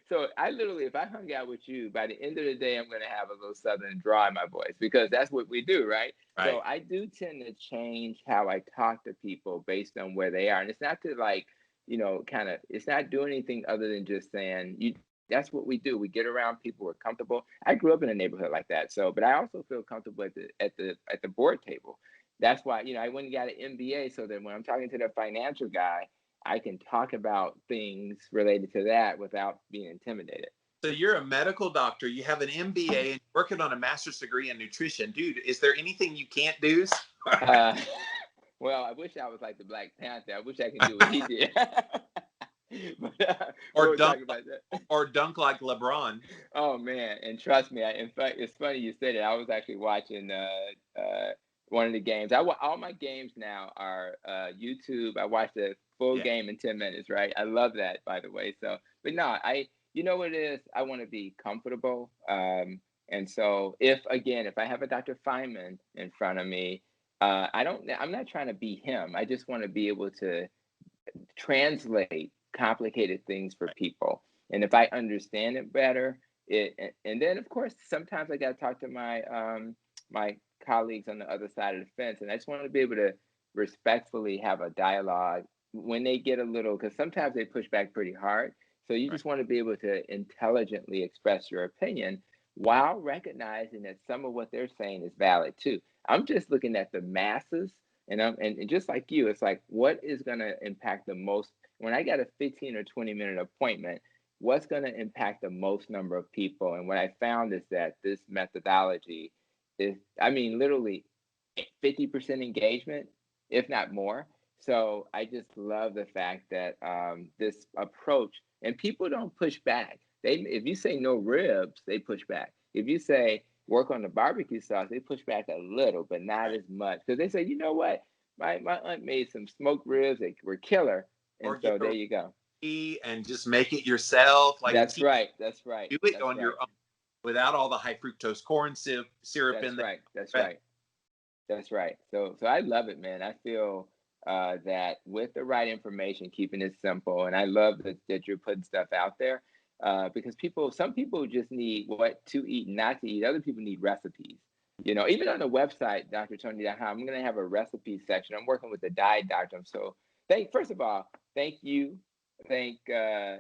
so I literally, if I hung out with you, by the end of the day, I'm going to have a little Southern draw in my voice because that's what we do, right? So Right. I do tend to change how I talk to people based on where they are. And it's not to it's not doing anything other than just saying that's what we do. We get around people, we're comfortable. I grew up in a neighborhood like that. So, but I also feel comfortable at the board table. That's why, I went and got an MBA so that when I'm talking to the financial guy, I can talk about things related to that without being intimidated. So you're a medical doctor, you have an MBA, and working on a master's degree in nutrition. Dude, is there anything you can't do? Uh, well, I wish I was like the Black Panther. I wish I could do what he did. But or we'll dunk talk about that. or dunk like LeBron. Oh man, and trust me, in fact, it's funny you said it. I was actually watching one of the games. All my games now are YouTube. I watch the full Yeah. game in 10 minutes, right? I love that, by the way. So, but no, you know what it is? I want to be comfortable. And so if I have a Dr. Feynman in front of me, I'm not trying to be him. I just want to be able to translate complicated things for people. And if I understand it better, and then of course sometimes I got to talk to my colleagues on the other side of the fence, and I just want to be able to respectfully have a dialogue when they get a little, because sometimes they push back pretty hard. So you just want to be able to intelligently express your opinion while recognizing that some of what they're saying is valid too. I'm just looking at the masses, and just like you, it's like, what is going to impact the most? When I got a 15 or 20-minute appointment, what's going to impact the most number of people? And what I found is that this methodology is, I mean, literally 50% engagement, if not more. So I just love the fact that this approach, and people don't push back. If you say no ribs, they push back. If you say work on the barbecue sauce, they push back a little, but not as much, because they say, you know what, my aunt made some smoked ribs that were killer, and Or get so a there you go. recipe and just make it yourself. Like That's right. That's right. do it That's on your right. own without all the high fructose corn syrup in That's there. right. That's right. That's right. So I love it, man. I feel that with the right information, keeping it simple, and I love that you're putting stuff out there, because some people just need what to eat, not to eat. Other people need recipes. Even on the website, drtony.com, I'm going to have a recipe section. I'm working with the diet doctor. So first of all, thank you. Thank, Brian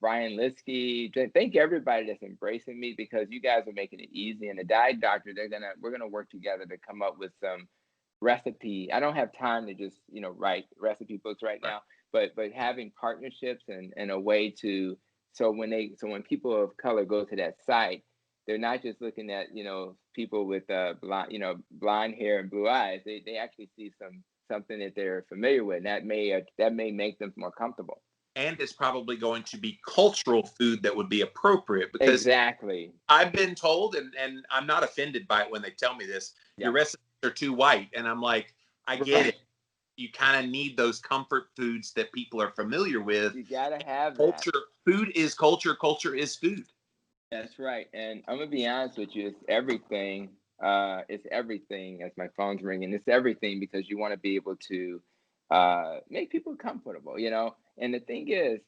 Liskey. Thank everybody that's embracing me, because you guys are making it easy. And the diet doctor, we're gonna work together to come up with some recipe. I don't have time to just write recipe books right now, but having partnerships and a way to, so when people of color go to that site, they're not just looking at people with blonde hair and blue eyes. They actually see something that they're familiar with, and that may make them more comfortable. And it's probably going to be cultural food that would be appropriate, because Exactly. I've been told, and I'm not offended by it when they tell me this, Yeah. your recipe are too white. And I'm like, I get Right. it. You kind of need those comfort foods that people are familiar with. You gotta have that. Culture, food is culture. Culture is food. That's right. And I'm gonna be honest with you, it's everything. It's everything. As my phone's ringing, it's everything because you want to be able to make people comfortable, you know. And the thing is,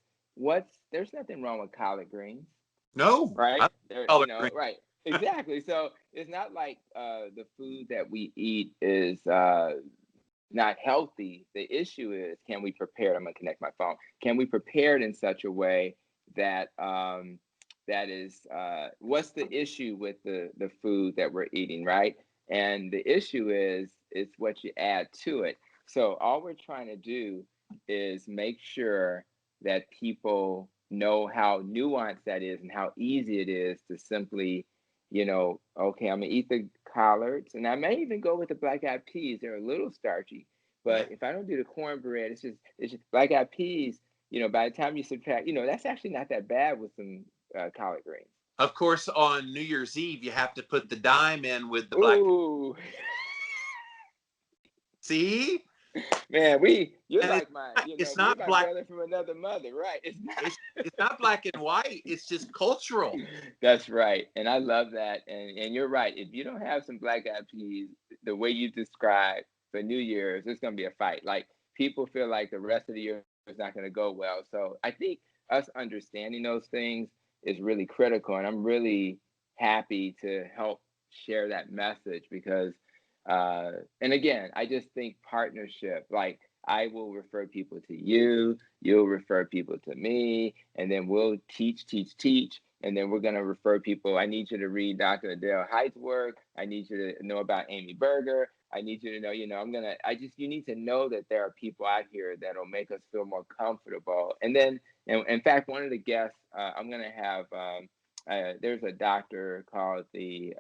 there's nothing wrong with collard greens, No, I right? love There, collard green. right? Exactly. So it's not like the food that we eat is not healthy. The issue is, can we prepare it? I'm gonna connect my phone. Can we prepare it in such a way that that is what's the issue with the food that we're eating, right? And the issue is what you add to it. So all we're trying to do is make sure that people know how nuanced that is and how easy it is to simply, okay, I'm gonna eat the collards, and I may even go with the black eyed peas. They're a little starchy, Yeah. but if I don't do the cornbread, it's just black eyed peas. By the time you subtract, that's actually not that bad with some collard greens. Of course, on New Year's Eve, you have to put the dime in with the black. Ooh, See, man, you're and like it's you're not my black. brother from another mother, right? It's not. It's not black and white. It's just cultural. That's right, and I love that. And you're right. If you don't have some black eyed peas, the way you described for New Year's, it's gonna be a fight. Like people feel like the rest of the year is not gonna go well. So I think us understanding those things is really critical, and I'm really happy to help share that message because, and again, I just think partnership. Like I will refer people to you, you'll refer people to me, and then we'll teach, and then we're going to refer people. I need you to read Dr. Adele Height's work. I need you to know about Amy Berger. I need you to know, you need to know that there are people out here that'll make us feel more comfortable. And then, and in fact, one of the guests, I'm going to have, there's a doctor called the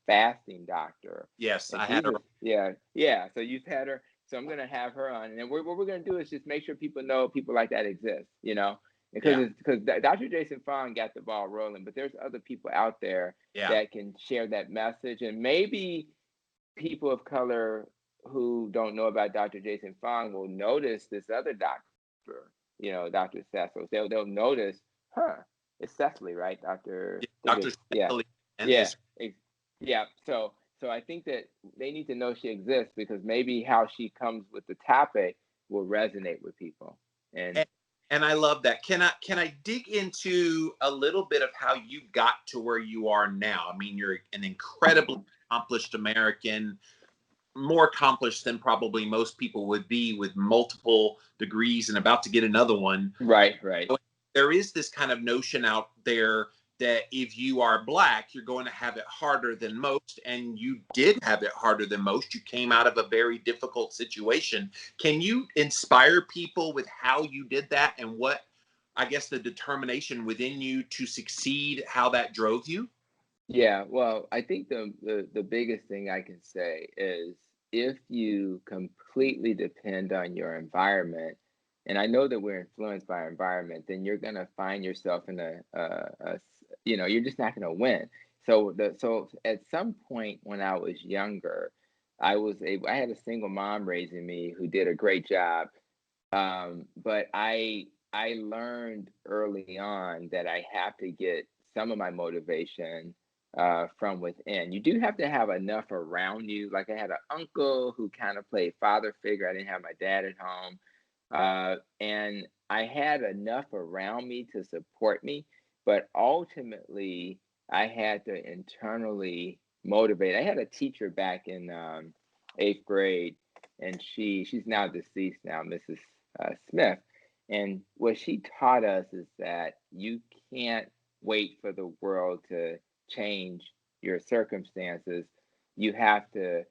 fasting doctor. Yes, And I had she's a. yeah. So you've had her. So I'm gonna have her on, and then what we're gonna do is just make sure people know people like that exist, Yeah, because Dr. Jason Fong got the ball rolling, but there's other people out there yeah. that can share that message, and maybe people of color who don't know about Dr. Jason Fong will notice this other doctor, Dr. Cecil. They'll notice, huh? It's Cecily, right, Doctor? Yeah, I think Dr. it's yeah, Shelley and yeah, his. yeah. So I think that they need to know she exists because maybe how she comes with the topic will resonate with people. And And I love that. Can I dig into a little bit of how you got to where you are now? I mean, you're an incredibly accomplished American, more accomplished than probably most people would be with multiple degrees and about to get another one. right. So there is this kind of notion out there that if you are black, you're going to have it harder than most. And you did have it harder than most. You came out of a very difficult situation. Can you inspire people with how you did that and what, I guess, the determination within you to succeed, how that drove you? Yeah, well, I think the biggest thing I can say is if you completely depend on your environment, and I know that we're influenced by our environment, then you're gonna find yourself in you're just not gonna win. So at some point when I was younger, I had a single mom raising me who did a great job, but I learned early on that I have to get some of my motivation from within. You do have to have enough around you. Like I had an uncle who kind of played father figure. I didn't have my dad at home, and I had enough around me to support me. But ultimately, I had to internally motivate. I had a teacher back in eighth grade, and she's now deceased now, Mrs. Smith. And what she taught us is that you can't wait for the world to change your circumstances. You have to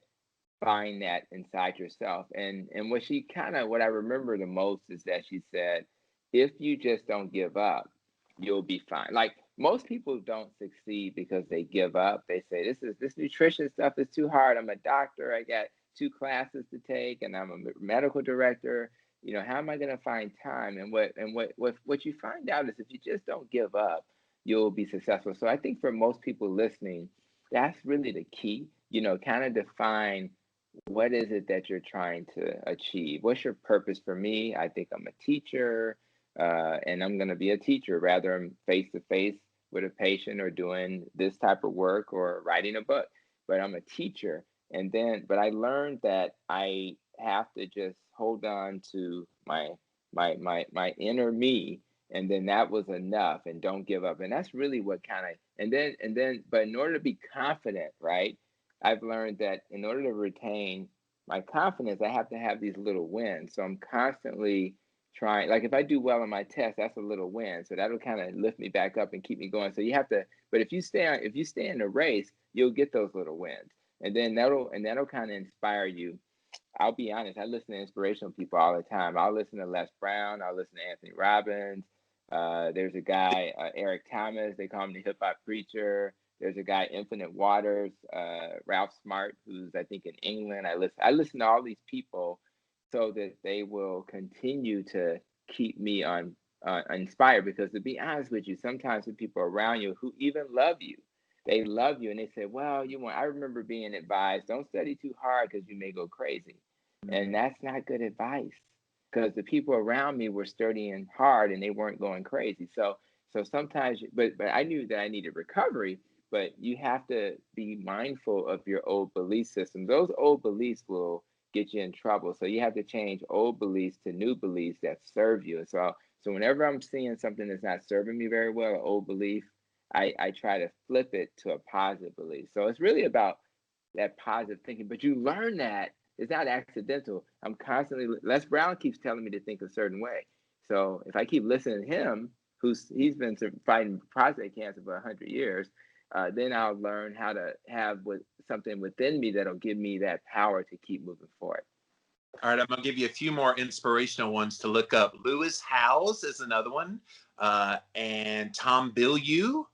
find that inside yourself. And what I remember the most is that she said, if you just don't give up, you'll be fine. Like most people don't succeed because they give up. They say this nutrition stuff is too hard. I'm a doctor. I got two classes to take and I'm a medical director. How am I going to find time? And what you find out is if you just don't give up, you'll be successful. So I think for most people listening, that's really the key. Kind of define what is it that you're trying to achieve? What's your purpose? For me, I think I'm a teacher, and I'm going to be a teacher, rather I'm face to face with a patient or doing this type of work or writing a book, but I'm a teacher. And then, but I learned that I have to just hold on to my inner me, and then that was enough, and don't give up. And that's really what kind of, but in order to be confident, right? I've learned that in order to retain my confidence, I have to have these little wins. So I'm constantly trying, like if I do well on my test, that's a little win. So that'll kind of lift me back up and keep me going. So you have to, but if you stay in the race, you'll get those little wins. And that'll kind of inspire you. I'll be honest, I listen to inspirational people all the time. I'll listen to Les Brown, I'll listen to Anthony Robbins. There's a guy, Eric Thomas, they call him the hip hop preacher. There's a guy, Infinite Waters, Ralph Smart, who's I think in England. I listen to all these people so that they will continue to keep me on inspired. Because to be honest with you, sometimes the people around you who even love you, they love you and they say, well, I remember being advised, don't study too hard because you may go crazy. And that's not good advice, because the people around me were studying hard and they weren't going crazy. So sometimes, but I knew that I needed recovery, but you have to be mindful of your old belief system. Those old beliefs will get you in trouble. So you have to change old beliefs to new beliefs that serve you. So whenever I'm seeing something that's not serving me very well, an old belief, I try to flip it to a positive belief. So it's really about that positive thinking. But you learn that it's not accidental. I'm constantly, Les Brown keeps telling me to think a certain way. So if I keep listening to him, he's been fighting prostate cancer for 100 years, then I'll learn how to have something within me that'll give me that power to keep moving forward. All right, I'm going to give you a few more inspirational ones to look up. Lewis Howes is another one, and Tom Bilyeu.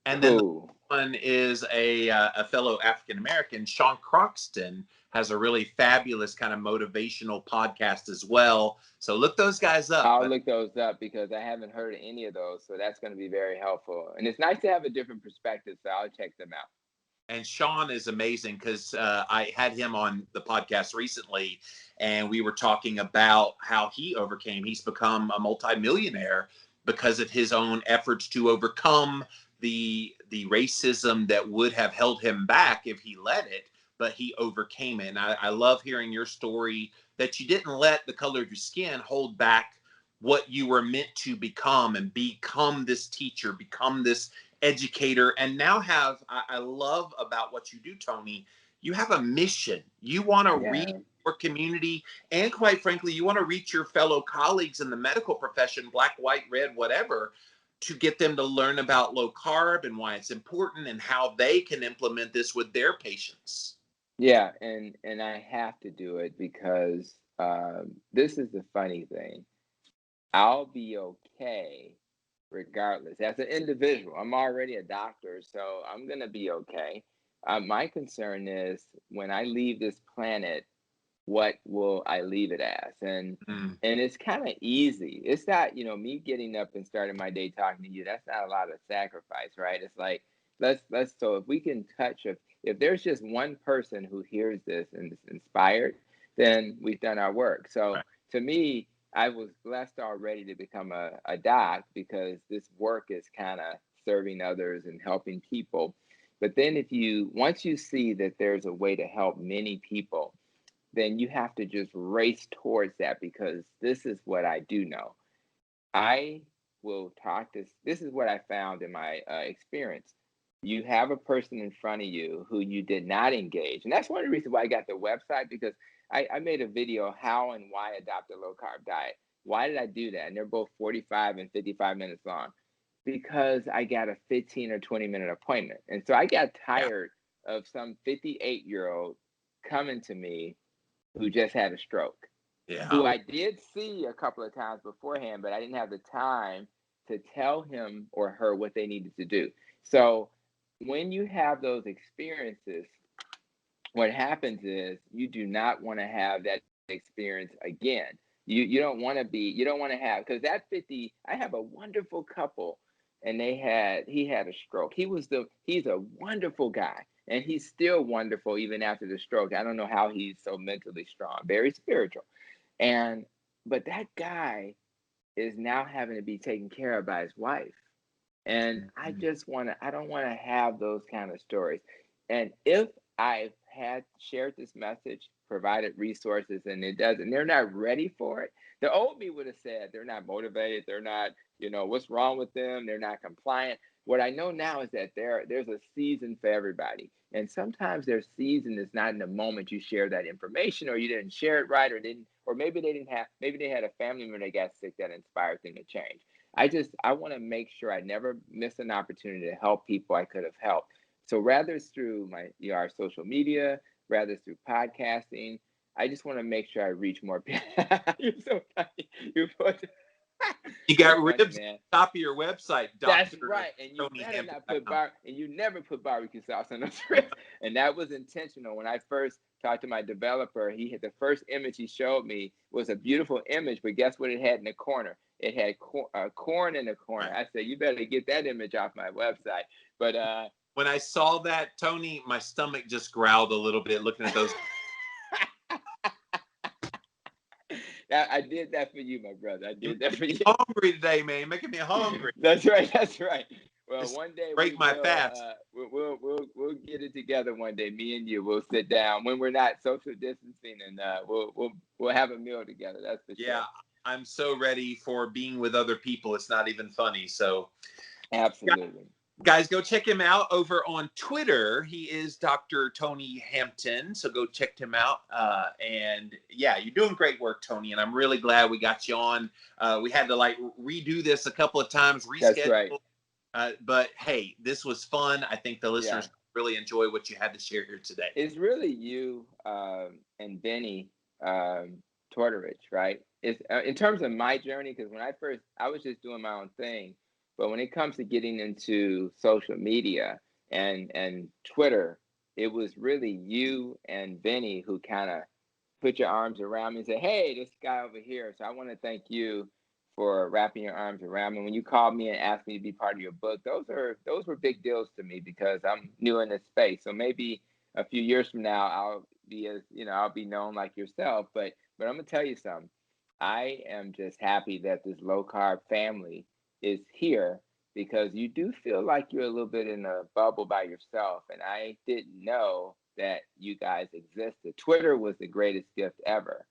And then the one is a fellow African-American, Sean Croxton, has a really fabulous kind of motivational podcast as well. So look those guys up. I'll look those up because I haven't heard of any of those. So that's going to be very helpful. And it's nice to have a different perspective. So I'll check them out. And Sean is amazing because I had him on the podcast recently, and we were talking about how he's become a multimillionaire because of his own efforts to overcome the racism that would have held him back if he let it, but he overcame it. And I love hearing your story that you didn't let the color of your skin hold back what you were meant to become, and become this teacher, become this educator, and now I love about what you do, Tony, you have a mission. You want to reach your community, and quite frankly, you want to reach your fellow colleagues in the medical profession, black, white, red, whatever, to get them to learn about low carb and why it's important and how they can implement this with their patients. Yeah, and I have to do it because this is the funny thing. I'll be okay regardless. As an individual, I'm already a doctor, so I'm going to be okay. My concern is when I leave this planet, what will I leave it as? And it's kind of easy. It's not, me getting up and starting my day talking to you. That's not a lot of sacrifice, right? It's like so if we can touch, if there's just one person who hears this and is inspired, then we've done our work. So to me, I was blessed already to become a doc because this work is kind of serving others and helping people. But then once you see that there's a way to help many people, then you have to just race towards that, because this is what I do know. I will talk this is what I found in my experience. You have a person in front of you who you did not engage. And that's one of the reasons why I got the website, because I made a video, how and why adopt a low carb diet. Why did I do that? And they're both 45 and 55 minutes long, because I got a 15 or 20-minute appointment. And so I got tired of some 58-year-old coming to me who just had a stroke, who I did see a couple of times beforehand, but I didn't have the time to tell him or her what they needed to do. So when you have those experiences, what happens is you do not want to have that experience again. You don't want to have, because that 50, I have a wonderful couple, and he had a stroke. He's a wonderful guy. and he's still wonderful even after the stroke. I don't know how he's so mentally strong, very spiritual. And but that guy is now having to be taken care of by his wife. And I don't want to have those kind of stories. And if I've had shared this message, provided resources, and they're not ready for it, the old me would have said they're not motivated, they're not, what's wrong with them, they're not compliant. What I know now is that there's a season for everybody. And sometimes their season is not in the moment you share that information, or you didn't share it right, or maybe maybe they had a family member that got sick that inspired them to change. I want to make sure I never miss an opportunity to help people I could have helped. So rather it's through our social media, rather it's through podcasting, I just want to make sure I reach more people. You're so funny. You You're got funny, ribs on man. the top of your website, That's Dr. right. And you Tony better not Hampton. and you never put barbecue sauce on those ribs. And that was intentional. When I first talked to my developer, the first image he showed me was a beautiful image, but guess what it had in the corner? It had corn in the corner. I said, you better get that image off my website. But when I saw that, Tony, my stomach just growled a little bit looking at those. I did that for you, my brother. I did that for you. Hungry today, man. You're making me hungry. That's right. That's right. Well, Just one day break my fast. We'll get it together one day. Me and you, we'll sit down when we're not social distancing, and we'll have a meal together. That's for sure. Yeah, I'm so ready for being with other people. It's not even funny. So, absolutely. Guys, go check him out over on Twitter. He is Dr. Tony Hampton. So go check him out. And yeah, you're doing great work, Tony. And I'm really glad we got you on. We had to redo this a couple of times, reschedule. That's right. But hey, this was fun. I think the listeners really enjoy what you had to share here today. It's really you and Benny Tortorich, right? It's in terms of my journey, because when I was just doing my own thing. But when it comes to getting into social media and Twitter, it was really you and Benny who kind of put your arms around me and said, hey, this guy over here. So I want to thank you for wrapping your arms around me. When you called me and asked me to be part of your book, those were big deals to me because I'm new in this space. So maybe a few years from now, I'll be known like yourself. But I'm going to tell you something. I am just happy that this low carb family is here, because you do feel like you're a little bit in a bubble by yourself. And I didn't know that you guys existed. Twitter was the greatest gift ever.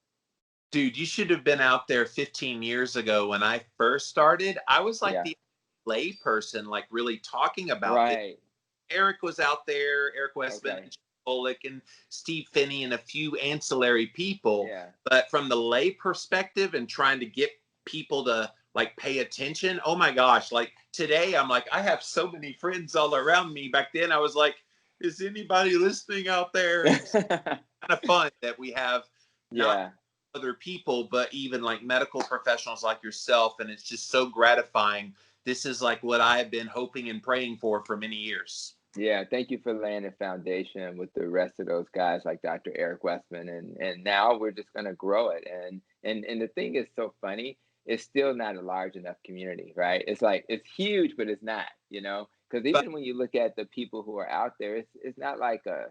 Dude, you should have been out there 15 years ago when I first started. I was like the lay person, really talking about it. Eric was out there, Eric Westman, and Bullock, and Steve Finney, and a few ancillary people. Yeah. But from the lay perspective and trying to get people to pay attention. Oh my gosh. Today I'm I have so many friends all around me. Back then I was like, is anybody listening out there? It's kind of fun that we have not other people, but even medical professionals like yourself. And it's just so gratifying. This is what I've been hoping and praying for many years. Yeah. Thank you for laying the foundation with the rest of those guys like Dr. Eric Westman. And now we're just going to grow it. And the thing is so funny. It's still not a large enough community, right? It's it's huge, but it's not, because even when you look at the people who are out there, it's not like a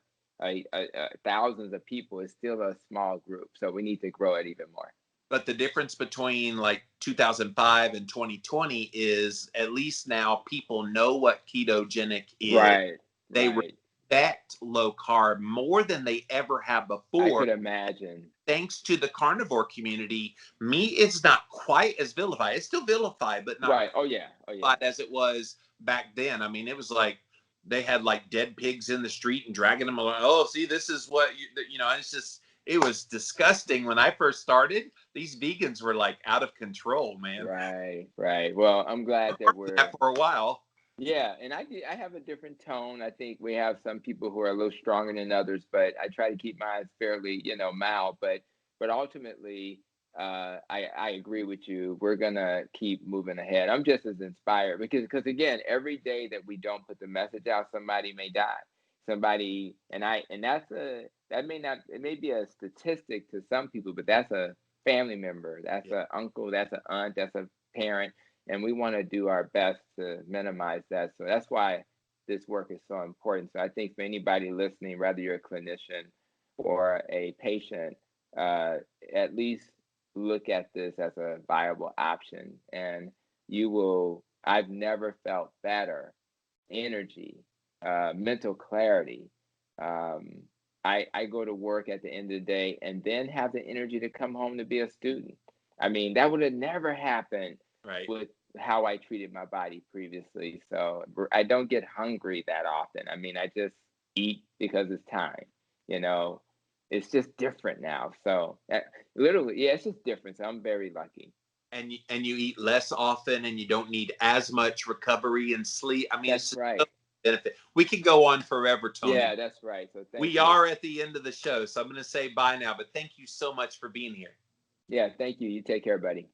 thousands of people. It's still a small group. So we need to grow it even more. But the difference between 2005 and 2020 is at least now people know what ketogenic is. Right. They respect low carb more than they ever have before. I could imagine. Thanks to the carnivore community, meat is not quite as vilified. It's still vilified, but not as it was back then. I mean, it was they had dead pigs in the street and dragging them along. Oh, see, this is what it's just, it was disgusting when I first started. These vegans were out of control, man. Right. Well, I'm glad that we're that for a while. Yeah, and I have a different tone. I think we have some people who are a little stronger than others, but I try to keep mine fairly, mild. But ultimately, I agree with you. We're gonna keep moving ahead. I'm just as inspired because again, every day that we don't put the message out, somebody may die. Somebody it may be a statistic to some people, but that's a family member, that's an uncle, that's an aunt, that's a parent. And we want to do our best to minimize that. So that's why this work is so important. So I think for anybody listening, whether you're a clinician or a patient, uh, at least look at this as a viable option. And I've never felt better, energy, mental clarity. Um, I go to work at the end of the day and then have the energy to come home to be a student. I mean, that would have never happened Right. with how I treated my body previously. So I don't get hungry that often. I mean, I just eat because it's time, you know. It's just different now. So literally, yeah, it's just different. So I'm very lucky. And you eat less often, and you don't need as much recovery and sleep. I mean, it's That's just a right. benefit. We could go on forever, Tony. Yeah, that's right. So thank We you. are at the end of the show, so I'm going to say bye now. But thank you so much for being here. Yeah, thank you. You take care, buddy.